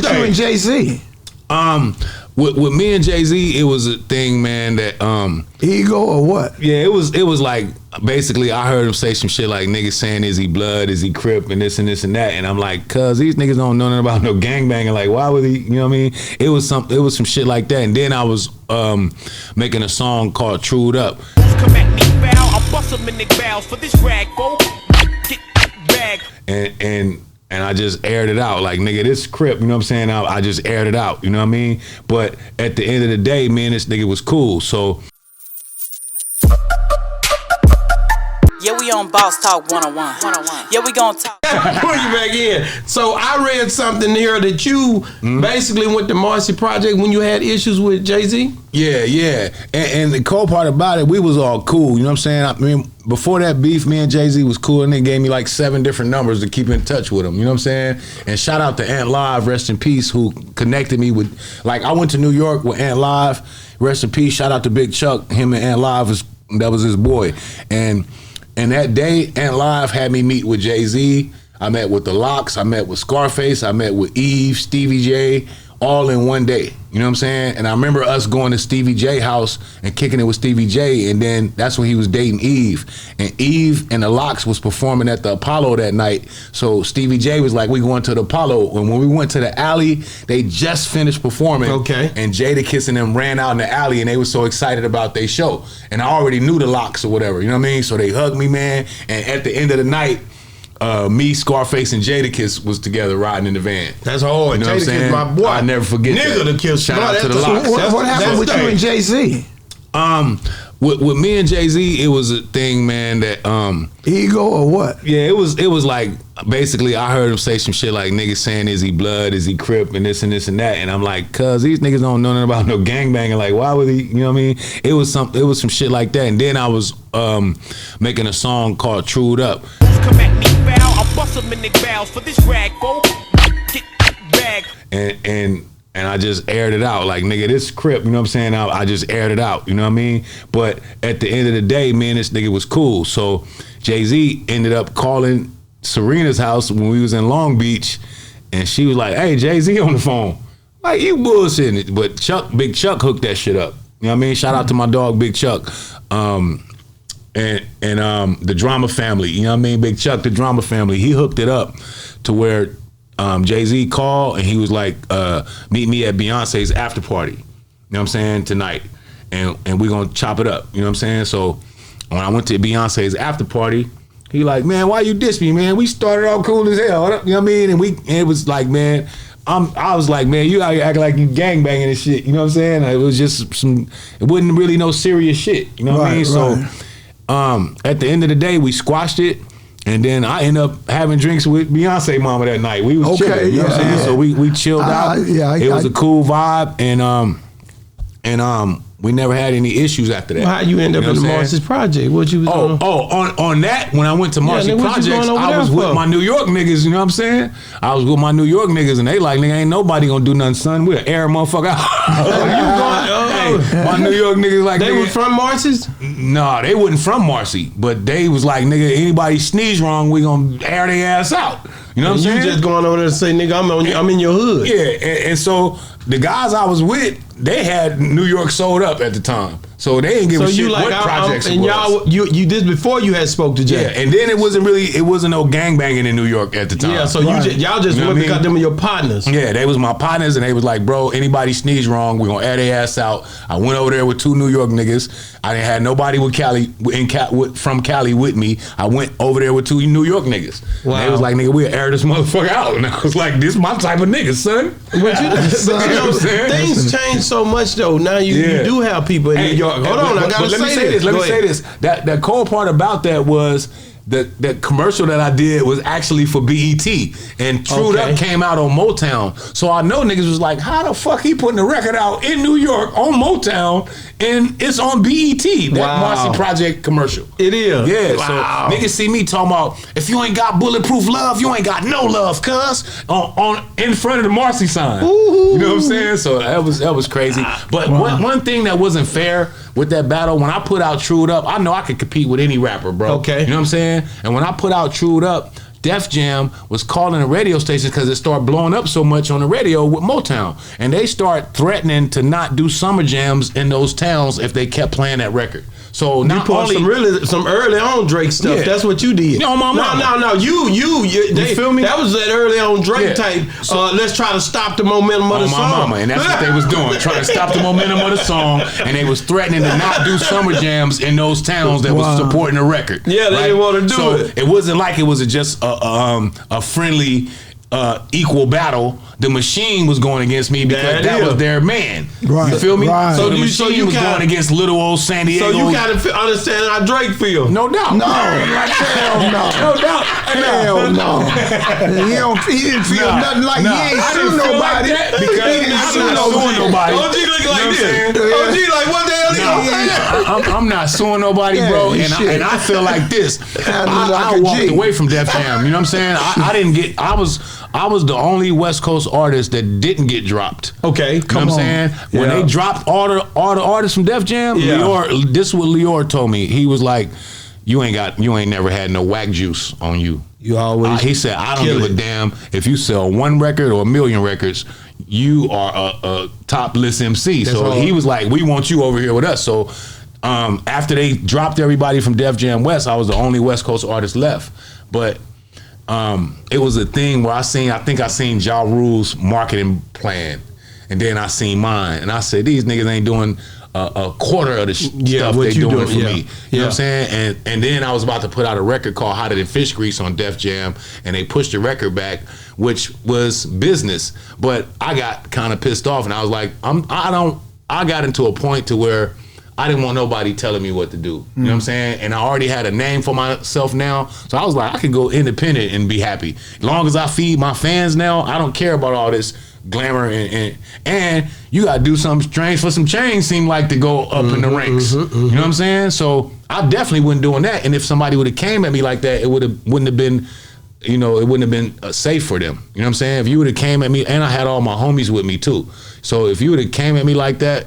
happened with you and Jay-Z? With me and Jay-Z, it was a thing, man, that ego or what? Yeah, it was like basically I heard him say some shit like niggas saying is he blood, is he crip, and this and this and that, and I'm like, cuz these niggas don't know nothing about no gangbanging. Like, why would he? You know what I mean? It was some shit like that, and then I was making a song called "Trued Up." Come at me, foul, I'll bust them in the bows for this rag, bro. Get bag. And I just aired it out. Like, nigga, this crip, you know what I'm saying? I just aired it out, you know what I mean? But at the end of the day, me and this nigga was cool, so. Yeah, we on Boss Talk 101. Yeah, we gonna talk. Bring you back in. So I read something here that you basically went to Marcy Project when you had issues with Jay-Z? Yeah. And the cool part about it, we was all cool, you know what I'm saying? I mean, before that beef, me and Jay-Z was cool, and they gave me like 7 different numbers to keep in touch with them, you know what I'm saying? And shout out to Ant Live, rest in peace, who connected me with, like, I went to New York with Ant Live, rest in peace, shout out to Big Chuck, him and Ant Live, that was his boy. And that day, Ant Live had me meet with Jay-Z. I met with the Locks. I met with Scarface. I met with Eve, Stevie J, all in one day. You know what I'm saying? And I remember us going to Stevie J house and kicking it with Stevie J, and then that's when he was dating Eve. And Eve and the Locks was performing at the Apollo that night. So Stevie J was like, we going to the Apollo. And when we went to the alley, they just finished performing. Okay. And Jadakiss and them ran out in the alley, and they were so excited about their show. And I already knew the Locks or whatever, you know what I mean? So they hugged me, man. And at the end of the night, me, Scarface, and Jadakiss was together riding in the van. That's hard. You know Jadakiss, my boy. I never forget Nigga that. to kill. Shout out to the Locks. What happened with you and Jay-Z? With me and Jay-Z, it was a thing, man, that ego or what? Yeah, it was like basically I heard him say some shit like niggas saying is he blood, is he crip, and this and that, and I'm like, cuz these niggas don't know nothing about no gangbanging. Like, why would he? You know what I mean? It was some shit like that, and then I was making a song called "Trued Up." Come at me, foul, I'll bust them in the bows for this rag, bro. Get bag. And I just aired it out. Like, nigga, this crip, you know what I'm saying? I just aired it out, you know what I mean? But at the end of the day, me and this nigga was cool. So Jay-Z ended up calling Serena's house when we was in Long Beach, and she was like, hey, Jay-Z on the phone. Like, you bullshitting. But Big Chuck hooked that shit up. You know what I mean? Shout out to my dog, Big Chuck. And the Drama Family, you know what I mean? Big Chuck, the Drama Family, he hooked it up to where Jay-Z called, and he was like, meet me at Beyonce's after party, you know what I'm saying, tonight, and we're gonna chop it up, you know what I'm saying? So when I went to Beyonce's after party, he like, man, why you diss me, man? We started all cool as hell, you know what I mean? And it was like, man, I was like, man, you out here acting like you gangbanging and shit, you know what I'm saying? It was just it wasn't really no serious shit, you know what I mean? So at the end of the day, we squashed it. And then I ended up having drinks with Beyonce mama that night. We was chilling, you know what I'm saying? So we chilled out. It was a cool vibe, and we never had any issues after that. Well, how you end up in the Marcy's Project? What you was on that, when I went to Marcy Projects, I was with my New York niggas, you know what I'm saying? I was with my New York niggas, and they like, nigga, ain't nobody gonna do nothing, son. We'll air a motherfucker out. My New York niggas like, they nigga, was from Marcy's? No, they wasn't from Marcy, but they was like, nigga, anybody sneeze wrong, we gonna air their ass out. You know what I'm saying? You just going over there and say, nigga, I'm in your hood. Yeah, and so the guys I was with, they had New York sold up at the time. So they didn't give a shit what projects it was. And you did before you had spoke to Jay. Yeah, and then it wasn't no gangbanging in New York at the time. Yeah, so y'all just went because them were your partners. Yeah, they was my partners, and they was like, bro, anybody sneeze wrong, we gonna air their ass out. I went over there with 2 New York niggas. I didn't have nobody from Cali with me. I went over there with 2 New York niggas. Wow. And they was like, nigga, we'll air this motherfucker out. And I was like, this my type of nigga, son. But you know, things change so much though. Now you do have people in New York. Hold on, I gotta say this. Let me say this. That cool part about that was that commercial that I did was actually for BET, and Trued Up came out on Motown. So I know niggas was like, how the fuck he putting the record out in New York on Motown and it's on BET? That Marcy Project commercial. It is. Yeah. Wow. So niggas see me talking about, if you ain't got bulletproof love, you ain't got no love, cuz, on in front of the Marcy sign. Ooh. You know what I'm saying? So that was crazy. But one thing that wasn't fair with that battle, when I put out Trued Up, I know I could compete with any rapper, bro. Okay. You know what I'm saying? And when I put out Trued Up, Def Jam was calling the radio stations because it started blowing up so much on the radio with Motown. And they start threatening to not do summer jams in those towns if they kept playing that record. So not you only some early on Drake stuff. Yeah. That's what you did. No, my mama. No. You feel me? That was that early on Drake type. Let's try to stop the momentum of the song. My mama, and that's what they was doing, trying to stop the momentum of the song, and they was threatening to not do summer jams in those towns that was supporting the record. Yeah, they didn't want to do it. It wasn't like it was just a friendly. Equal battle. The Machine was going against me because that was their man. Right. You feel me? Right. So the Machine was going against little old San Diego. So you gotta understand how Drake feel. No doubt. No, hell no. No doubt. Hell no. He didn't feel nothing like he ain't suing nobody. Because he didn't sue nobody. OG look like this. OG like, what the hell I'm not suing nobody, bro. And I feel like this. I walked away from Def Jam. You know what I'm saying? I didn't get. I was the only West Coast artist that didn't get dropped. Okay, you know what I'm saying? When they dropped all the artists from Def Jam, Lior, this is what Lior told me. He was like, you ain't never had no whack juice on you. You always. He said, I don't give a damn if you sell one record or a million records. You are a top list MC. So he was like, we want you over here with us. So after they dropped everybody from Def Jam West, I was the only West Coast artist left. But it was a thing where I think I seen Ja Rule's marketing plan, and then I seen mine, and I said, these niggas ain't doing a quarter of the stuff they doing for me. You know what I'm saying? And then I was about to put out a record called Hotter Than Fish Grease on Def Jam, and they pushed the record back, which was business. But I got kind of pissed off, and I was like, I got into a point to where I didn't want nobody telling me what to do. You know what I'm saying? And I already had a name for myself now. So I was like, I could go independent and be happy. As long as I feed my fans now, I don't care about all this glamour and you gotta do something strange for some change seem like to go up in the ranks. You know what I'm saying? So I definitely wasn't doing that. And if somebody would have came at me like that, it wouldn't have been, you know, it wouldn't have been safe for them. You know what I'm saying? If you would have came at me, and I had all my homies with me too. So if you would have came at me like that,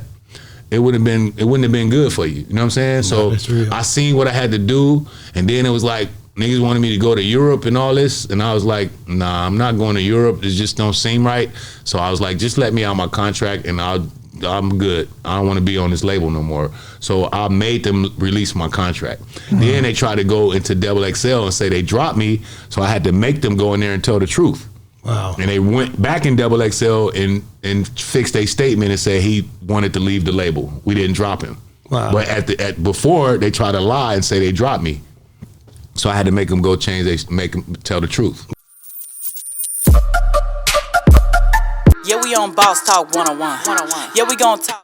it wouldn't have been good for you. You know what I'm saying? So I seen what I had to do, and then it was like niggas wanted me to go to Europe and all this, and I was like, nah, I'm not going to Europe. It just don't seem right. So I was like, just let me out my contract, and I'm good. I don't want to be on this label no more. So I made them release my contract. Then they tried to go into XXL and say they dropped me, so I had to make them go in there and tell the truth. Wow. And they went back in XXL and fixed a statement and said he wanted to leave the label. We didn't drop him. Wow. But before they tried to lie and say they dropped me. So I had to make them go make them tell the truth. Yeah, we on Boss Talk 101. Yeah, we gonna talk.